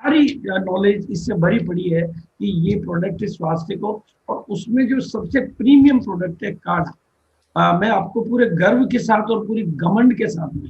सारी नॉलेज इससे भरी पड़ी है कि ये प्रोडक्ट स्वास्थ्य को, और उसमें जो सबसे प्रीमियम प्रोडक्ट है काढ़ा, मैं आपको पूरे गर्व के साथ और पूरी घमंड के साथ में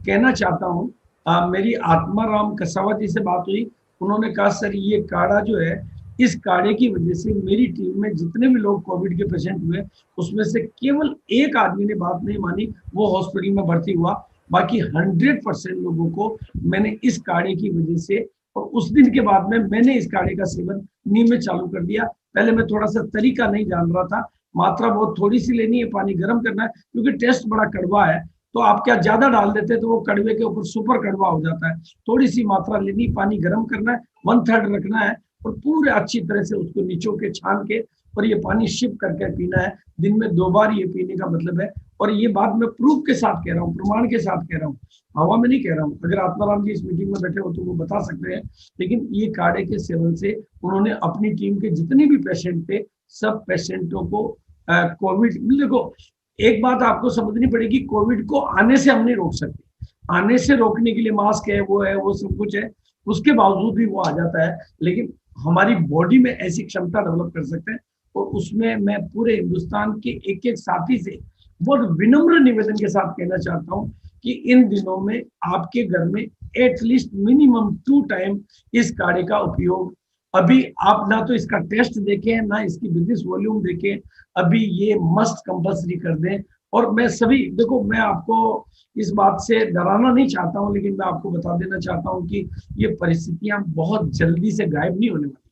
कहना चाहता हूँ। मेरी आत्माराम कसावा जी से बात हुई, उन्होंने कहा सर ये काढ़ा जो है, इस काढ़े की वजह से मेरी टीम में जितने भी लोग कोविड के पेशेंट हुए उसमें से केवल एक आदमी ने बात नहीं मानी, वो हॉस्पिटल में भर्ती हुआ। बाकी 100% लोगों को मैंने इस काढ़े की वजह से, और उस दिन के बाद में मैंने इस काढ़े का सेवन नियमित चालू कर दिया। पहले मैं थोड़ा सा तरीका नहीं जान रहा था, मात्रा बहुत थोड़ी सी लेनी है, पानी गर्म करना है, क्योंकि टेस्ट बड़ा कड़वा है, तो आप क्या ज्यादा डाल देते हैं तो वो कड़वे के ऊपर सुपर कड़वा हो जाता है। थोड़ी सी मात्रा लेनी, पानी गर्म करना है, 1/3 रखना है, और पूरे अच्छी तरह से उसको निचो के छान के, और ये पानी शिप करके पीना है। दिन में 2 बार ये पीने का मतलब है। और ये बात मैं प्रूफ के साथ कह रहा हूँ, प्रमाण के साथ कह रहा हूँ, हवा में नहीं कह रहा हूँ। अगर आत्माराम जी इस मीटिंग में बैठे हो तो वो बता सकते हैं। लेकिन ये काढ़े के सेवन से उन्होंने अपनी टीम के जितने भी पेशेंट थे, सब पेशेंटों को कोविड, देखो एक बात आपको समझनी पड़ेगी, कोविड को आने से हम नहीं रोक सकते। आने से रोकने के लिए मास्क है, वो सब कुछ है, उसके बावजूद भी वो आ जाता है। लेकिन हमारी बॉडी में ऐसी क्षमता डेवलप कर सकते हैं। और उसमें मैं पूरे हिंदुस्तान के एक एक साथी से बहुत विनम्र निवेदन के साथ कहना चाहता हूँ कि इन दिनों में आपके घर में एटलीस्ट मिनिमम 2 टाइम इस काढ़े का उपयोग, अभी आप ना तो इसका टेस्ट देखें ना इसकी बिजनेस वॉल्यूम देखें, अभी ये मस्ट कंपल्सरी कर दें। और मैं सभी, देखो मैं आपको इस बात से डराना नहीं चाहता हूं, लेकिन मैं आपको बता देना चाहता हूं कि ये परिस्थितियां बहुत जल्दी से गायब नहीं होने वाली।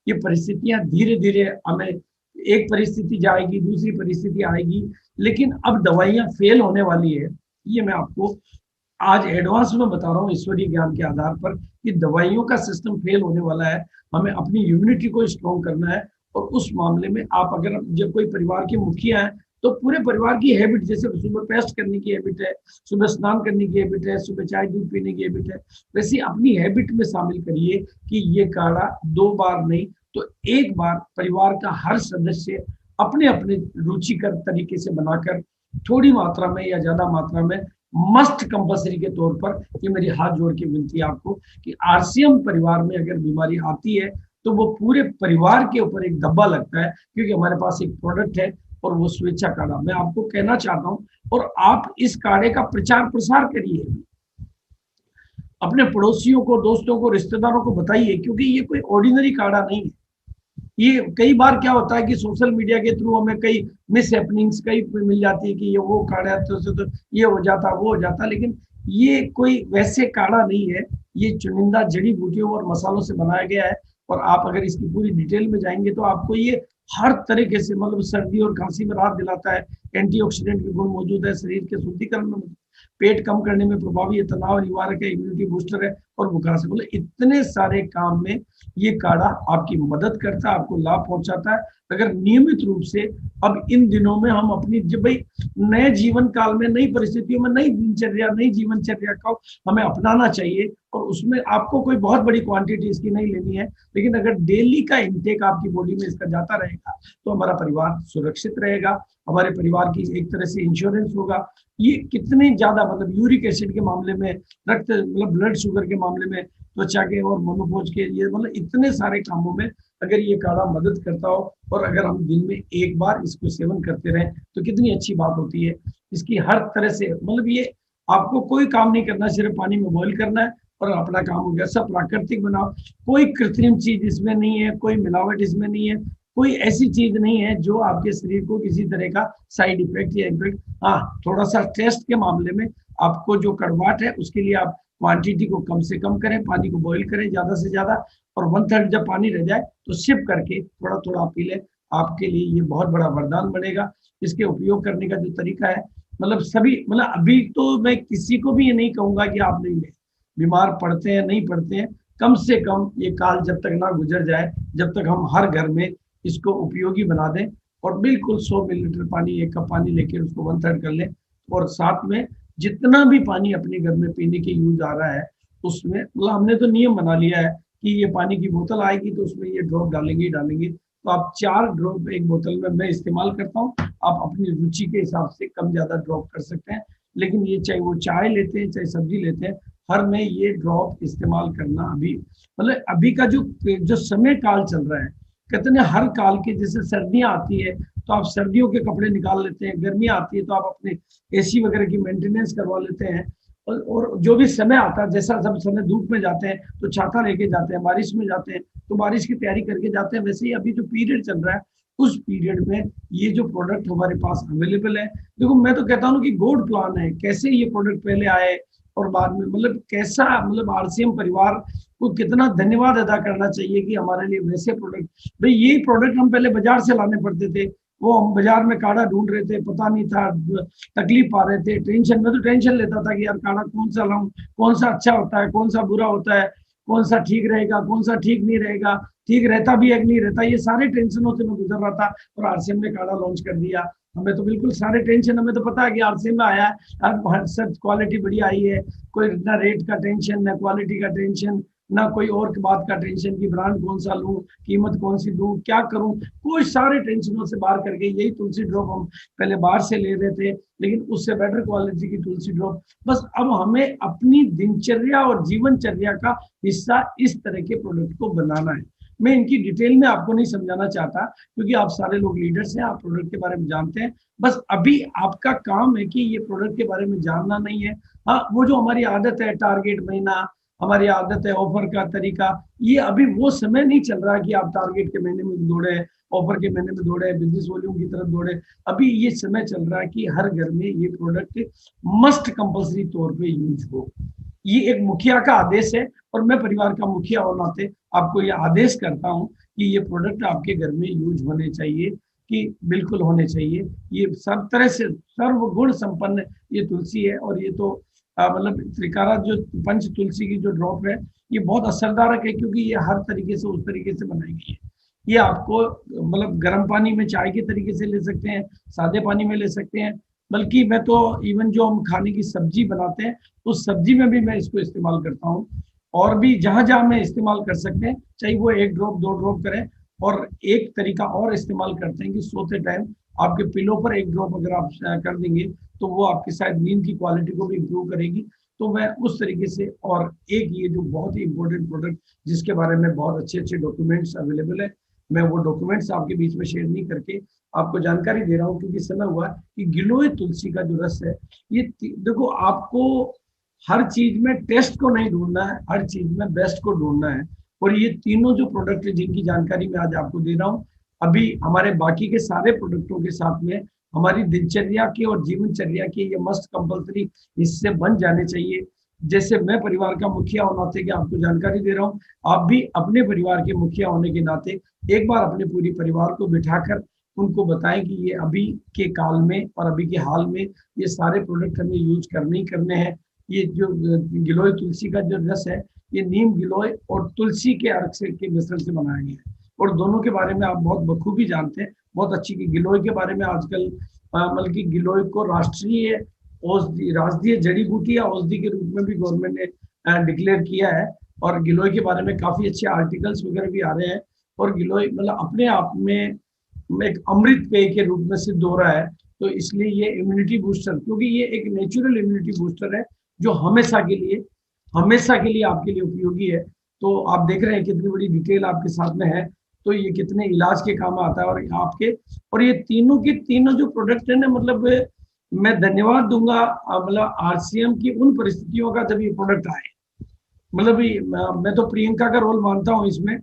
ये परिस्थितियां धीरे धीरे हमें, एक परिस्थिति जाएगी दूसरी परिस्थिति आएगी, लेकिन अब दवाइयां फेल होने वाली है। ये मैं आपको आज एडवांस में बता रहा हूँ ईश्वरीय ज्ञान के आधार पर, कि दवाइयों का सिस्टम फेल होने वाला है। हमें अपनी इम्यूनिटी को स्ट्रॉन्ग करना है। और उस मामले में आप अगर जब कोई परिवार के मुखिया है, तो पूरे परिवार की हैबिट, जैसे सुबह पेस्ट करने की हैबिट है, सुबह स्नान करने की हैबिट है, सुबह चाय दूध पीने की हैबिट है, वैसे अपनी हैबिट में शामिल करिए कि ये काढ़ा 2 बार नहीं तो 1 बार परिवार का हर सदस्य अपने अपने रुचिकर तरीके से बनाकर, थोड़ी मात्रा में या ज्यादा मात्रा में, मस्ट कंपल्सरी के तौर पर, ये मेरी हाथ जोड़ के विनती है आपको कि आरसीएम परिवार में अगर बीमारी आती है तो वो पूरे परिवार के ऊपर एक धब्बा लगता है, क्योंकि हमारे पास एक प्रोडक्ट है और वो स्वेच्छा काढ़ा। मैं आपको कहना चाहता हूं, और आप इस काढ़े का प्रचार प्रसार करिए, अपने पड़ोसियों को, दोस्तों को, रिश्तेदारों को बताइए, क्योंकि ये कोई ऑर्डिनरी काढ़ा नहीं है। ये कई बार क्या होता है कि सोशल मीडिया के थ्रू हमें कई मिस हैपनिंग्स कई मिल जाती है कि ये वो काढ़ा है तो ये हो जाता वो हो जाता, लेकिन ये कोई वैसे काढ़ा नहीं है। ये चुनिंदा जड़ी बूटियों और मसालों से बनाया गया है। और आप अगर इसकी पूरी डिटेल में जाएंगे तो आपको ये हर तरीके से, मतलब सर्दी और खांसी में राहत दिलाता है, एंटीऑक्सीडेंट के गुण मौजूद है, शरीर के शुद्धिकरण में, पेट कम करने में प्रभावी है, तनाव निवारक है, इम्यूनिटी बूस्टर है, और बुखार से, मतलब इतने सारे काम में ये काढ़ा आपकी मदद करता है, आपको लाभ पहुंचाता है। अगर नियमित रूप से, अब इन दिनों में हम अपनी, जब भाई नए जीवन काल में, नई परिस्थितियों में, नई दिनचर्या, नई जीवनचर्या का हमें अपनाना चाहिए। और उसमें आपको कोई बहुत बड़ी क्वांटिटी इसकी नहीं लेनी है, लेकिन अगर डेली का इंटेक आपकी बॉडी में इसका जाता रहेगा तो हमारा परिवार सुरक्षित रहेगा, हमारे परिवार की एक तरह से इंश्योरेंस होगा। ये कितने ज्यादा, मतलब यूरिक एसिड के मामले में, रक्त मतलब ब्लड शुगर के मामले में, त्वचा के और मोनोपोज के, ये मतलब इतने सारे कामों में अगर ये काढ़ा मदद करता हो, और अगर हम दिन में 1 बार इसको सेवन करते रहें तो कितनी अच्छी बात होती है। इसकी हर तरह से, मतलब ये आपको कोई काम नहीं करना, सिर्फ पानी में बॉईल करना है और अपना काम हो गया। सब प्राकृतिक बनाओ, कोई कृत्रिम चीज इसमें नहीं है, कोई मिलावट इसमें नहीं है, कोई ऐसी चीज नहीं है जो आपके शरीर को किसी तरह का साइड इफेक्ट या इफेक्ट। हाँ, थोड़ा सा टेस्ट के मामले में आपको जो कड़वाहट है उसके लिए आप क्वांटिटी को कम से कम करें, पानी को बॉईल करें ज्यादा से ज्यादा, और 1/3 जब पानी रह जाए तो सिप करके थोड़ा थोड़ा पी लें। आपके लिए ये बहुत बड़ा वरदान बनेगा। इसके उपयोग करने का जो तरीका है, मतलब सभी, मतलब अभी तो मैं किसी को भी ये नहीं कहूंगा कि आप नहीं लें, बीमार पड़ते हैं नहीं पड़ते हैं, कम से कम ये काल जब तक ना गुजर जाए, जब तक हम हर घर में इसको उपयोगी बना दें, और बिल्कुल 100 मिलीलीटर पानी, 1 कप पानी लेके उसको 1/3 कर लें, और साथ में जितना भी पानी अपने घर में पीने के यूज आ रहा है उसमें, मतलब हमने तो नियम बना लिया है कि ये पानी की बोतल आएगी तो उसमें ये ड्रॉप डालेंगे ही डालेंगे। तो आप 4 ड्रॉप एक बोतल में मैं इस्तेमाल करता हूँ, आप अपनी रुचि के हिसाब से कम ज्यादा ड्रॉप कर सकते हैं। लेकिन ये चाहे वो चाय लेते हैं चाहे सब्जी लेते हैं, हर में ये ड्रॉप इस्तेमाल करना अभी मतलब अभी का जो जो समय काल चल रहा है, कहते हैं हर काल के, जैसे सर्दियां आती है तो आप सर्दियों के कपड़े निकाल लेते हैं, गर्मियां आती है तो आप अपने एसी वगैरह की मेंटेनेंस करवा लेते हैं, और जो भी समय आता है, जैसा सब समय धूप में जाते हैं तो छाता लेके जाते हैं, बारिश में जाते हैं तो बारिश की तैयारी करके जाते हैं, वैसे ही अभी जो पीरियड चल रहा है उस पीरियड में ये जो प्रोडक्ट हमारे पास अवेलेबल है, देखो मैं तो कहता हूँ कि गॉड प्लान है, कैसे ये प्रोडक्ट पहले आए और बाद में मतलब कैसा, मतलब आरसीएम परिवार को कितना धन्यवाद अदा करना चाहिए कि हमारे लिए वैसे प्रोडक्ट, भाई ये प्रोडक्ट हम पहले बाजार से लाने पड़ते थे, वो हम बाजार में काढ़ा ढूंढ रहे थे, पता नहीं था, तकलीफ पा रहे थे, टेंशन में तो टेंशन लेता था कि यार काढ़ा कौन सा लाऊं, कौन सा अच्छा होता है, कौन सा बुरा होता है, कौन सा ठीक रहेगा, कौन सा ठीक नहीं रहेगा, ठीक रहता भी है कि नहीं रहता, ये सारे टेंशनों से मैं गुजर रहा था। और आरसीएम ने काढ़ा लॉन्च कर दिया, हमें तो बिल्कुल सारे टेंशन, हमें तो पता है कि आरसीएम में आया है, सब क्वालिटी बढ़िया आई है, कोई ना रेट का टेंशन, ना क्वालिटी का टेंशन, ना कोई और बात का टेंशन कि ब्रांड कौन सा लूं, कीमत कौन सी दूं, क्या करूं, कोई सारे टेंशनों से बाहर करके यही तुलसी ड्रॉप हम पहले बाहर से ले रहे थे, लेकिन उससे बेटर क्वालिटी की तुलसी ड्रॉप, बस अब हमें अपनी दिनचर्या और जीवनचर्या का हिस्सा इस तरह के प्रोडक्ट को बनाना है। मैं इनकी डिटेल में आपको नहीं समझाना चाहता क्योंकि आप सारे लोग लीडर्स हैं, आप प्रोडक्ट के बारे में जानते हैं, बस अभी आपका काम है कि ये प्रोडक्ट के बारे में जानना नहीं है। हाँ, वो जो हमारी आदत है टारगेट महीना, हमारी आदत है ऑफर का तरीका, ये अभी वो समय नहीं चल रहा कि आप टारगेट के महीने में दौड़े, ऑफर के महीने में दौड़े, बिजनेस वॉल्यूम की तरफ दौड़े, अभी ये समय चल रहा है कि हर घर में ये प्रोडक्ट मस्ट कंपल्सरी तौर पे यूज हो। ये एक मुखिया का आदेश है और मैं परिवार का मुखिया होने नाते आपको ये आदेश करता हूँ कि ये प्रोडक्ट आपके घर में यूज होने चाहिए, कि बिल्कुल होने चाहिए। ये सब तरह से सर्वगुण संपन्न ये तुलसी है, और ये तो मतलब त्रिकारा जो पंच तुलसी की जो ड्रॉप है ये बहुत असरदारक है, क्योंकि ये हर तरीके से उस तरीके से बनाई गई है। ये आपको मतलब गर्म पानी में चाय के तरीके से ले सकते हैं, सादे पानी में ले सकते हैं, बल्कि मैं तो इवन जो हम खाने की सब्जी बनाते हैं उस सब्जी में भी मैं इसको इस्तेमाल करता हूँ, और भी जहां जहां में इस्तेमाल कर सकते हैं, चाहे वो 1 ड्रॉप 2 ड्रॉप करें। और एक तरीका और इस्तेमाल करते हैं कि सोते टाइम आपके पिलो पर 1 ड्रॉप अगर आप कर देंगे तो वो आपकी शायद नींद की क्वालिटी को भी इम्प्रूव करेगी। तो मैं उस तरीके से, और एक ये जो बहुत ही इंपॉर्टेंट प्रोडक्ट जिसके बारे में बहुत अच्छे अच्छे डॉक्यूमेंट्स अवेलेबल है, मैं वो डॉक्यूमेंट्स आपके बीच में शेयर नहीं करके आपको जानकारी दे रहा हूँ, क्योंकि समय हुआ कि गिलोय तुलसी का जो रस है, ये देखो आपको हर चीज में टेस्ट को नहीं ढूंढना है, हर चीज में बेस्ट को ढूंढना है। और ये तीनों जो प्रोडक्ट है जिनकी जानकारी मैं आज आपको दे रहा हूँ, अभी हमारे बाकी के सारे प्रोडक्टों के साथ में हमारी दिनचर्या के और जीवनचर्या के ये मस्ट कंपल्सरी हिस्से बन जाने चाहिए। जैसे मैं परिवार का मुखिया होने नाते के आपको जानकारी दे रहा हूँ, आप भी अपने परिवार के मुखिया होने के नाते एक बार अपने पूरी परिवार को बिठाकर उनको बताएं कि ये अभी के काल में और अभी के हाल में ये सारे प्रोडक्ट हमें यूज करने ही करने हैं। ये जो गिलोय तुलसी का जो रस है, ये नीम गिलोय और तुलसी के अर्क से के मिश्रण से बनाया गया है, और दोनों के बारे में आप बहुत बखूबी जानते हैं, बहुत अच्छी की गिलोय के बारे में आजकल बल्कि गिलोय को राष्ट्रीय औषधि, राष्ट्रीय जड़ी बूटी या औषधि के रूप में भी गवर्नमेंट ने डिक्लेयर किया है, और गिलोय के बारे में काफी अच्छे आर्टिकल्स वगैरह भी आ रहे हैं। और गिलोय मतलब अपने आप में एक अमृत पेय के रूप में सिद्ध हो रहा है, तो इसलिए ये इम्यूनिटी बूस्टर, क्योंकि ये एक नेचुरल इम्यूनिटी बूस्टर है जो हमेशा के लिए आपके लिए उपयोगी है। तो आप देख रहे हैं कितनी बड़ी डिटेल आपके साथ में है, तो ये कितने इलाज के काम आता है। और आपके, और ये तीनों के तीनों जो प्रोडक्ट है ना, मतलब मैं धन्यवाद दूंगा मतलब आरसीएम की उन परिस्थितियों का जब ये प्रोडक्ट आए, मतलब मैं तो प्रियंका का रोल मानता हूँ इसमें,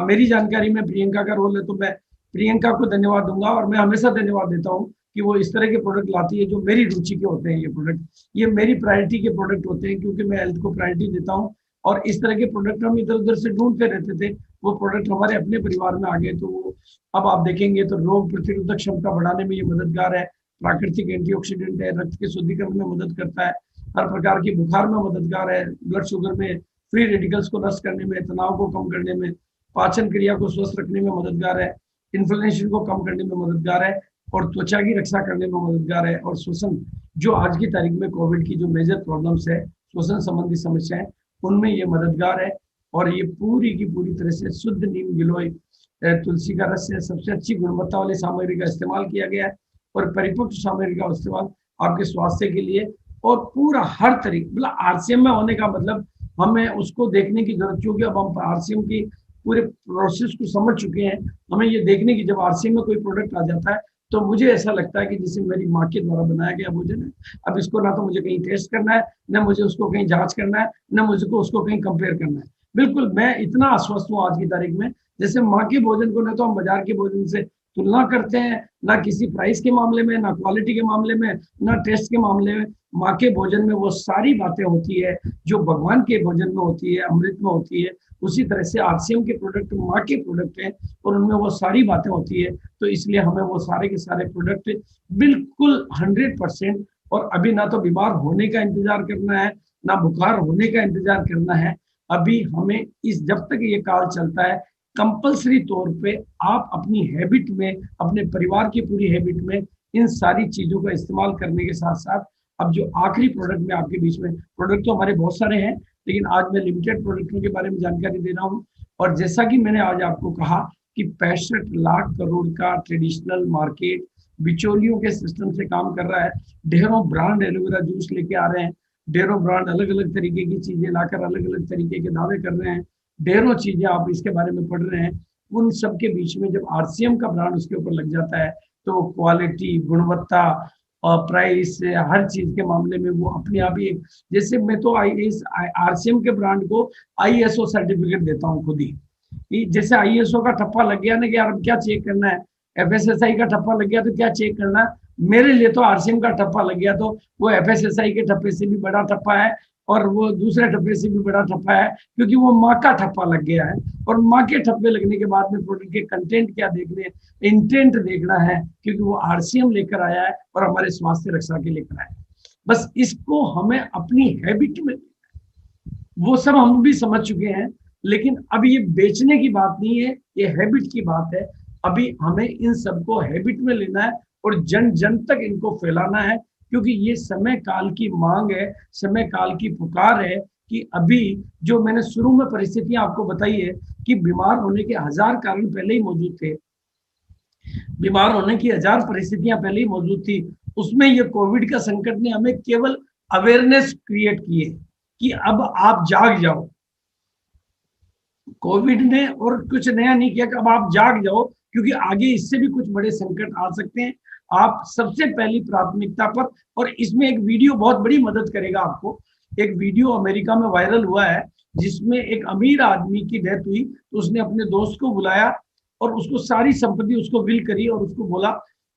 मेरी जानकारी में प्रियंका का रोल है, तो मैं प्रियंका को धन्यवाद दूंगा, और मैं हमेशा धन्यवाद देता हूँ कि वो इस तरह के प्रोडक्ट लाती है जो मेरी रुचि के होते हैं। ये प्रोडक्ट, ये मेरी प्रायोरिटी के प्रोडक्ट होते हैं, क्योंकि मैं हेल्थ को प्रायोरिटी देता हूँ, और इस तरह के प्रोडक्ट हम इधर उधर से ढूंढते रहते थे, वो प्रोडक्ट हमारे अपने परिवार में आ गए। तो वो अब आप देखेंगे तो रोग प्रतिरोधक क्षमता बढ़ाने में ये मददगार है, प्राकृतिक एंटीऑक्सीडेंट है, रक्त के शुद्धिकरण में मदद करता है, हर प्रकार की बुखार में मददगार है, ब्लड शुगर में फ्री रेडिकल्स को नष्ट करने में, तनाव को कम करने में, पाचन क्रिया को स्वस्थ रखने में मददगार है, इन्फ्लेमेशन को कम करने में मददगार है, और त्वचा की रक्षा करने में मददगार है, और श्वसन, जो आज की तारीख में कोविड की जो मेजर प्रॉब्लम्स है, श्वसन संबंधी समस्याएं, उनमें ये मददगार है। और ये पूरी की पूरी तरह से शुद्ध नीम गिलोय तुलसी का रस है, सबसे अच्छी गुणवत्ता वाली सामग्री का इस्तेमाल किया गया है, और परिपक्व सामग्री का इस्तेमाल आपके स्वास्थ्य के लिए और पूरा हर तरीके, मतलब आरसीएम में होने का मतलब हमें उसको देखने की जरूरत, क्योंकि अब हम आरसीएम की पूरे प्रोसेस को समझ चुके हैं। हमें ये देखने की, जब आरसीएम में कोई प्रोडक्ट आ जाता है तो मुझे ऐसा लगता है कि जैसे मेरी माँ के द्वारा बनाया गया भोजन है, अब इसको ना तो मुझे कहीं टेस्ट करना है, ना मुझे उसको कहीं जांच करना है, ना मुझको उसको कहीं कंपेयर करना है। बिल्कुल मैं इतना आश्वस्त हूँ आज की तारीख में, जैसे माँ के भोजन को ना तो हम बाजार के भोजन से तुलना करते हैं, ना किसी प्राइस के मामले में, ना क्वालिटी के मामले में, ना टेस्ट के मामले में। माँ के भोजन में वो सारी बातें होती है जो भगवान के भोजन में होती है, अमृत में होती है। उसी तरह से आरसीएम के प्रोडक्ट माँ के प्रोडक्ट हैं और उनमें वो सारी बातें होती है। तो इसलिए हमें वो सारे के सारे प्रोडक्ट बिल्कुल 100%, और अभी ना तो बीमार होने का इंतजार करना है, ना बुखार होने का इंतजार करना है। अभी हमें इस, जब तक ये काल चलता है, कंपलसरी तौर पे आप अपनी हैबिट में, अपने परिवार की पूरी हैबिट में इन सारी चीजों का इस्तेमाल करने के साथ साथ, अब जो आखिरी प्रोडक्ट में आपके बीच में, प्रोडक्ट तो हमारे बहुत सारे हैं लेकिन आज मैं लिमिटेड प्रोडक्टों के बारे में जानकारी दे रहा हूँ। और जैसा कि मैंने आज आपको कहा कि 65 लाख करोड़ का ट्रेडिशनल मार्केट बिचौलियों के सिस्टम से काम कर रहा है। ढेरों ब्रांड एलोवेरा जूस लेके आ रहे हैं, ढेरों ब्रांड अलग अलग तरीके की चीजें लाकर अलग अलग तरीके के दावे कर रहे हैं, ढेरों चीजें आप इसके बारे में पढ़ रहे हैं। उन सब के बीच में जब आरसीएम का ब्रांड उसके ऊपर लग जाता है तो क्वालिटी, गुणवत्ता और प्राइस, हर चीज के मामले में वो अपने आप ही एक, जैसे मैं तो आईएस आरसीएम के ब्रांड को आईएसओ सर्टिफिकेट देता हूँ खुद ही। जैसे आईएसओ का ठप्पा लग गया ना कि यार अब क्या चेक करना है, एफएसएसआई का ठप्पा लग गया तो क्या चेक करना है, मेरे लिए तो आरसीएम का ठप्पा लग गया तो वो एफएसएसआई के ठप्पे से भी बड़ा ठप्पा है और वो दूसरे ठप्पे से भी बड़ा ठप्पा है, क्योंकि वो माँ का ठप्पा लग गया है। और माँ के ठप्पे लगने के बाद में प्रोडक्ट के कंटेंट क्या देखने, इंटेंट देखना है, क्योंकि वो आरसीएम लेकर आया है और हमारे स्वास्थ्य रक्षा के लेकर आया है। बस इसको हमें अपनी हैबिट में, वो सब हम भी समझ चुके हैं, लेकिन अब ये बेचने की बात नहीं है, ये हैबिट की बात है। अभी हमें इन सबको हैबिट में लेना है और जन जन तक इनको फैलाना है, क्योंकि ये समय काल की मांग है, समय काल की पुकार है। कि अभी जो मैंने शुरू में परिस्थितियां आपको बताई है कि बीमार होने के 1000 कारण पहले ही मौजूद थे, बीमार होने की 1000 परिस्थितियां पहले ही मौजूद थी, उसमें ये कोविड का संकट ने हमें केवल अवेयरनेस क्रिएट की है कि अब आप जाग जाओ। कोविड ने और कुछ नया नहीं किया कि अब आप जाग जाओ, क्योंकि आगे इससे भी कुछ बड़े संकट आ सकते हैं। आप सबसे पहली प्राथमिकता पर, और इसमें एक वीडियो बहुत बड़ी मदद करेगा आपको। एक वीडियो अमेरिका में वायरल हुआ है जिसमें एक अमीर आदमी की डेथ हुई, तो उसने अपने दोस्त को बुलाया और उसको सारी संपत्ति उसको विल करी और उसको बोला,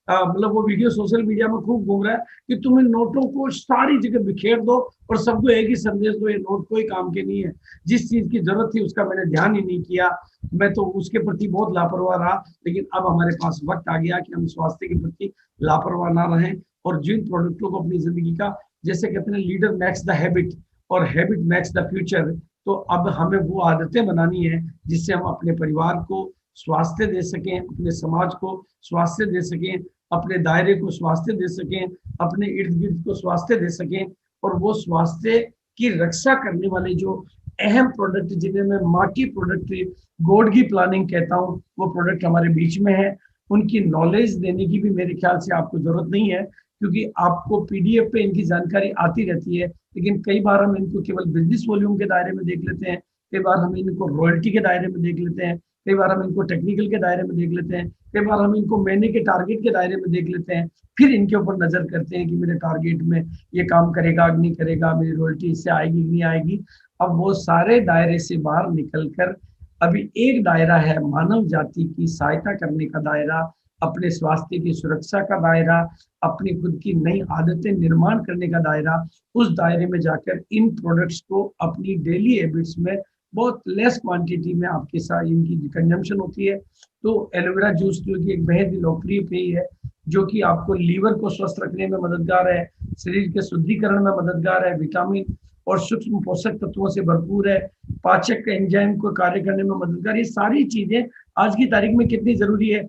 मतलब वो वीडियो सोशल मीडिया में खूब घूम रहा है कि तुम इन नोटों को सारी जगह बिखेर दो और सबको एक ही संदेश दो, ये नोट कोई काम के नहीं है, जिस चीज की जरूरत थी उसका मैंने ध्यान ही नहीं किया, मैं तो उसके प्रति बहुत लापरवाह रहा। लेकिन अब हमारे पास वक्त आ गया कि हम स्वास्थ्य के प्रति लापरवाह ना रहें और जिन प्रोडक्टों को अपनी जिंदगी का, जैसे कहते हैं लीडर मेक्स द हैबिट और हैबिट मेक्स द फ्यूचर, तो अब हमें वो आदतें बनानी है जिससे हम अपने परिवार को स्वास्थ्य दे सकें, अपने समाज को स्वास्थ्य दे सकें, अपने दायरे को स्वास्थ्य दे सकें, अपने इर्द गिर्द को स्वास्थ्य दे सकें। और वो स्वास्थ्य की रक्षा करने वाले जो अहम प्रोडक्ट, जिन्हें मैं माँ की प्रोडक्ट, गॉड की प्लानिंग कहता हूँ, वो प्रोडक्ट हमारे बीच में है। उनकी नॉलेज देने की भी मेरे ख्याल से आपको जरूरत नहीं है, क्योंकि आपको पीडीएफ पे इनकी जानकारी आती रहती है। लेकिन कई बार हम इनको केवल बिजनेस वॉल्यूम के दायरे में देख लेते हैं, कई बार हम इनको रॉयल्टी के दायरे में देख लेते हैं, कई बार हम इनको टेक्निकल के दायरे में देख लेते हैं, कई बार हम इनको महीने के टारगेट के दायरे में देख लेते हैं, फिर इनके ऊपर नजर करते हैं कि मेरे टारगेट में ये काम करेगा नहीं करेगा, मेरी रॉयल्टी इससे आएगी नहीं आएगी। अब वो सारे दायरे से बाहर निकलकर अभी एक दायरा है मानव जाति की सहायता करने का दायरा, अपने स्वास्थ्य की सुरक्षा का दायरा, अपनी खुद की नई आदतें निर्माण करने का दायरा। उस दायरे में जाकर इन प्रोडक्ट्स को अपनी डेली हैबिट्स में बहुत लेस क्वांटिटी में आपके साथ इनकी कंजम्पशन होती है। तो एलोवेरा जूस जो कि एक बेहद ही लोकप्रिय पेय है, जो कि आपको लीवर को स्वस्थ रखने में मददगार है, शरीर के शुद्धिकरण में मददगार है, विटामिन और सूक्ष्म पोषक तत्वों से भरपूर है, पाचक एंजाइम को कार्य करने में मददगार। ये सारी चीजें आज की तारीख में कितनी जरूरी है।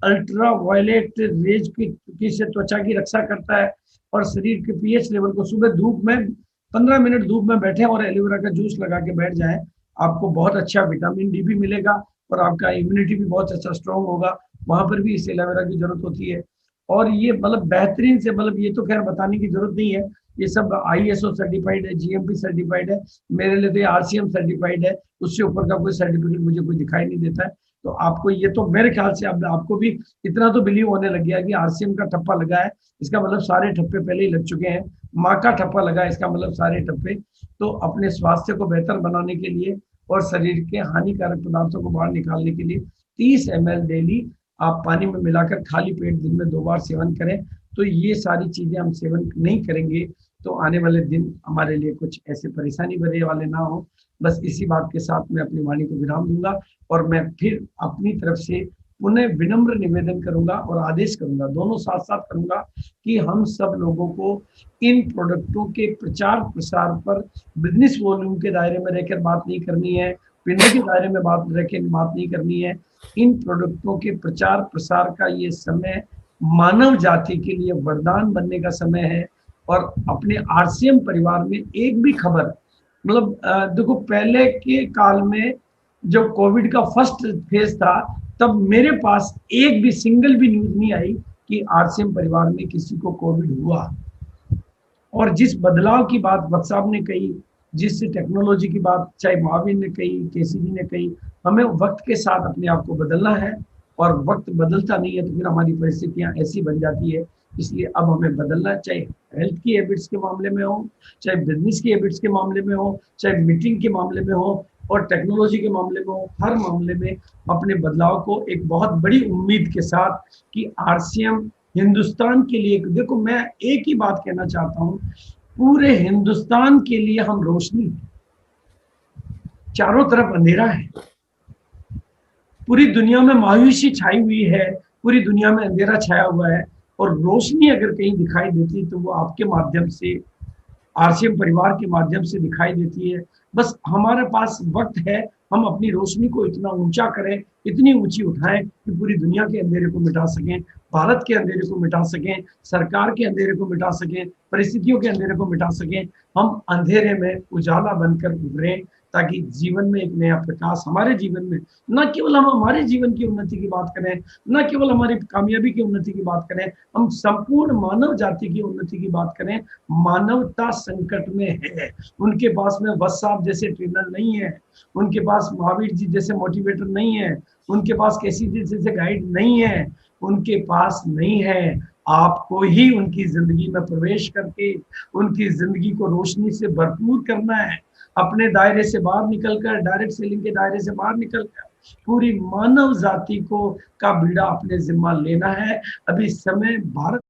अल्ट्रा वायलेट रेज की से त्वचा की रक्षा करता है और शरीर के पीएच लेवल को, सुबह धूप में 15 मिनट धूप में बैठे और एलोवेरा का जूस लगा के बैठ जाएं, आपको बहुत अच्छा विटामिन डी भी मिलेगा और आपका इम्यूनिटी भी बहुत अच्छा स्ट्रॉन्ग होगा। वहां पर भी इस एलोवेरा की जरूरत होती है। और ये मतलब बेहतरीन से, मतलब ये तो खैर बताने की जरूरत नहीं है, ये सब ISO सर्टिफाइड है, GMP सर्टिफाइड है, मेरे लिए तो ये RCM सर्टिफाइड है, उससे ऊपर का कोई सर्टिफिकेट मुझे कोई दिखाई नहीं देता है। तो आपको ये तो मेरे ख्याल से अब आपको भी इतना तो बिलीव होने लग गया कि RCM का ठप्पा लगा है, इसका मतलब सारे ठप्पे पहले ही लग चुके हैं। माँ का ठप्पा लगा है, इसका मतलब सारे ठप्पे। तो अपने स्वास्थ्य को बेहतर बनाने के लिए और शरीर के हानिकारक पदार्थों को बाहर निकालने के लिए 30 ml डेली आप पानी में मिलाकर खाली पेट दिन में 2 बार सेवन करें। तो ये सारी चीजें हम सेवन नहीं करेंगे तो आने वाले दिन हमारे लिए कुछ ऐसे परेशानी भरे वाले ना हो। बस इसी बात के साथ मैं अपनी वाणी को विराम दूंगा और मैं फिर अपनी तरफ से पुनः विनम्र निवेदन करूंगा और आदेश करूंगा, दोनों साथ साथ करूंगा, कि हम सब लोगों को इन प्रोडक्टों के प्रचार प्रसार पर बिजनेस वॉल्यूम के दायरे में रहकर बात नहीं करनी है, पिंड के दायरे में बात नहीं करनी है। इन प्रोडक्टों के प्रचार प्रसार का ये समय मानव जाति के लिए वरदान बनने का समय है। और अपने RCM परिवार में एक भी खबर, मतलब देखो पहले के काल में जब कोविड का फर्स्ट फेज था तब मेरे पास एक भी सिंगल भी न्यूज नहीं आई कि RCM परिवार में किसी को कोविड हुआ। और जिस बदलाव की बात वत्स साहब ने कही, जिस टेक्नोलॉजी की बात चाहे महावीर ने कही, केसी जी ने कही, हमें वक्त के साथ अपने आप को बदलना है। और वक्त बदलता नहीं है तो फिर हमारी परिस्थितियां ऐसी बन जाती है। इसलिए अब हमें बदलना, चाहे हेल्थ की हैबिट्स के मामले में हो, चाहे बिजनेस की हैबिट्स के मामले में हो, चाहे मीटिंग के मामले में हो और टेक्नोलॉजी के मामले में हो, हर मामले में अपने बदलाव को एक बहुत बड़ी उम्मीद के साथ कि RCM हिंदुस्तान के लिए, देखो मैं एक ही बात कहना चाहता हूँ, पूरे हिंदुस्तान के लिए हम रोशनी है, चारों तरफ अंधेरा है, पूरी दुनिया में मायूसी छाई हुई है, पूरी दुनिया में अंधेरा छाया हुआ है। और रोशनी अगर कहीं दिखाई देती तो वो आपके माध्यम से, RCM परिवार के माध्यम से दिखाई देती है। बस हमारे पास वक्त है, हम अपनी रोशनी को इतना ऊंचा करें, इतनी ऊंची उठाएं कि पूरी दुनिया के अंधेरे को मिटा सकें, भारत के अंधेरे को मिटा सकें, सरकार के अंधेरे को मिटा सकें, परिस्थितियों के अंधेरे को मिटा सकें। हम अंधेरे में उजाला बनकर उभरें ताकि जीवन में एक नया प्रकाश हमारे जीवन में, न केवल हम हमारे जीवन की उन्नति की बात करें, न केवल हमारी कामयाबी की उन्नति की बात करें, हम संपूर्ण मानव जाति की उन्नति की बात करें। मानवता संकट में है, उनके पास में वत्स साहब जैसे ट्रेनर नहीं है, उनके पास महावीर जी जैसे मोटिवेटर नहीं है, उनके पास केसी जी जैसे गाइड नहीं है, उनके पास नहीं है। आपको ही उनकी जिंदगी में प्रवेश करके उनकी जिंदगी को रोशनी से भरपूर करना है। अपने दायरे से बाहर निकलकर, डायरेक्ट सेलिंग के दायरे से बाहर निकलकर पूरी मानव जाति को का बीड़ा अपने जिम्मा लेना है। अभी समय भारत